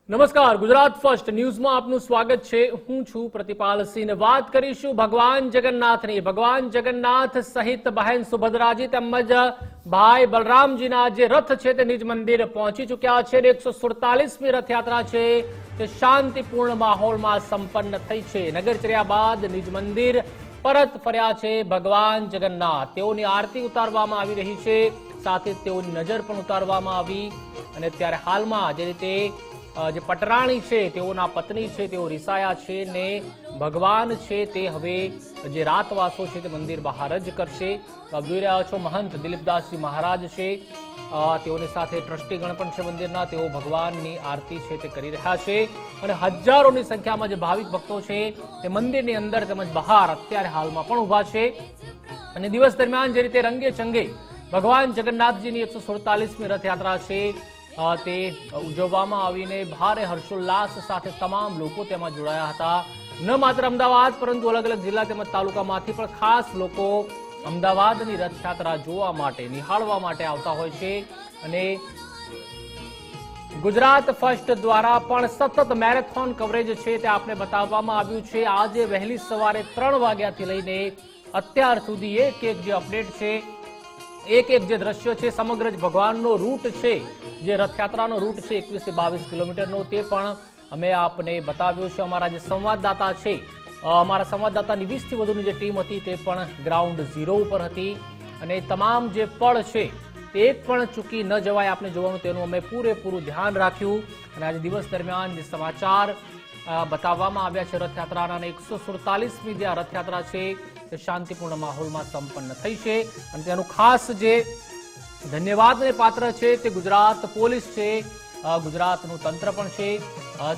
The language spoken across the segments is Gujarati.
નમસ્કાર, ગુજરાત ફર્સ્ટ ન્યૂઝમાં આપનું સ્વાગત છે। હું છું પ્રતિપાલ સિંહ। વાત કરીશું ભગવાન જગન્નાથની। ભગવાન જગન્નાથ સહિત બહેન સુભદ્રાજી તેમજ ભાઈ બલરામજીના જે રથ છે તે નિજ મંદિર પહોંચી ચૂક્યા છે। 147મી રથયાત્રા છે તે શાંતિપૂર્ણ માહોલમાં સંપન્ન થઈ છે। નગરચર્યા બાદ નિજ મંદિર પરત ફર્યા છે ભગવાન જગન્નાથ। તેઓની આરતી ઉતારવામાં આવી રહી છે, સાથે તેઓની નજર પણ ઉતારવામાં આવી। અને ત્યારે હાલમાં જે રીતે જે પટરાણી છે તેઓના પત્ની છે તેઓ રિસાયા છે ને ભગવાન છે તે હવે જે રાતવાસો છે તે મંદિર બહાર જ કરશે। આપ જોઈ રહ્યા છો મહંત દિલીપદાસજી મહારાજ છે, તેઓની સાથે ટ્રસ્ટીગણ પણ છે મંદિરના, તેઓ ભગવાનની આરતી છે તે કરી રહ્યા છે। અને હજારોની સંખ્યામાં જે ભાવિક ભક્તો છે તે મંદિરની અંદર તેમજ બહાર અત્યારે હાલમાં પણ ઉભા છે। અને દિવસ દરમિયાન જે રીતે રંગે ચંગે ભગવાન જગન્નાથજીની 147મી રથયાત્રા છે તે ઉજવવામાં આવીને ભારે હર્ષોલ્લાસ સાથે તમામ લોકો તેમાં જોડાયા હતા। ન માત્ર અમદાવાદ પરંતુ અલગ અલગ જિલ્લા તેમજ તાલુકામાંથી પણ ખાસ લોકો અમદાવાદની રથયાત્રા જોવા માટે, નિહાળવા માટે આવતા હોય છે। અને ગુજરાત ફર્સ્ટ દ્વારા પણ સતત મેરેથોન કવરેજ છે તે આપને બતાવવામાં આવ્યું છે। આજે વહેલી સવારે 3 વાગ્યાથી લઈને અત્યાર સુધી એક જે અપડેટ છે, એક જે દ્રશ્યો છે, સમગ્ર ભગવાનનો રૂટ છે, જે રથયાત્રાનો રૂટ છે 21 થી 22 કિલોમીટરનો, તે પણ અમે આપને બતાવ્યો છે। અમારા જે સંવાદદાતા છે, અમારા સંવાદદાતાની 20 થી વધુની જે ટીમ હતી તે પણ ગ્રાઉન્ડ ઝીરો ઉપર હતી। અને તમામ જે પળ છે તે એક પણ ચૂકી ન જવાય આપણે જોવાનું, તેનું અમે પૂરેપૂરું ધ્યાન રાખ્યું। અને આજે દિવસ દરમિયાન જે સમાચાર બતાવવામાં આવ્યા છે રથયાત્રાના, 147મી જે આ રથયાત્રા છે તે શાંતિપૂર્ણ માહોલમાં સંપન્ન થઈ છે। અને તેનું ખાસ જે ધન્યવાદને પાત્ર છે તે ગુજરાત પોલીસ છે, ગુજરાતનું તંત્ર પણ છે।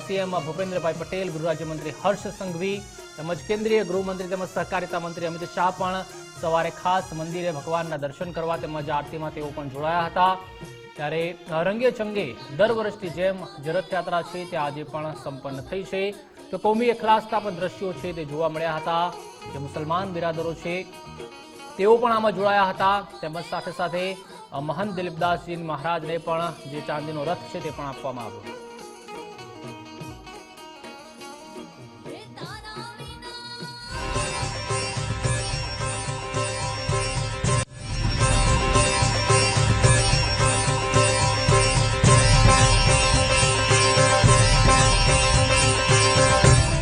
સીએમ ભૂપેન્દ્રભાઈ પટેલ, ગૃહ રાજ્યમંત્રી હર્ષ સંઘવી તેમજ કેન્દ્રીય ગૃહમંત્રી તેમજ સહકારિતા મંત્રી અમિત શાહ પણ સવારે ખાસ મંદિરે ભગવાનના દર્શન કરવા તેમજ આરતીમાં તેઓ પણ જોડાયા હતા। ત્યારે રંગે ચંગે દર વર્ષની જેમ જે રથયાત્રા છે તે આજે પણ સંપન્ન થઈ છે। તો કોમી એખલાસના પણ દ્રશ્યો છે તે જોવા મળ્યા હતા। જે મુસલમાન બિરાદરો છે તેઓ પણ આમાં જોડાયા હતા, તેમજ સાથે સાથે મહંત દિલીપદાસજી મહારાજને પણ જે ચાંદીનો રથ છે તે પણ આપવામાં આવ્યો।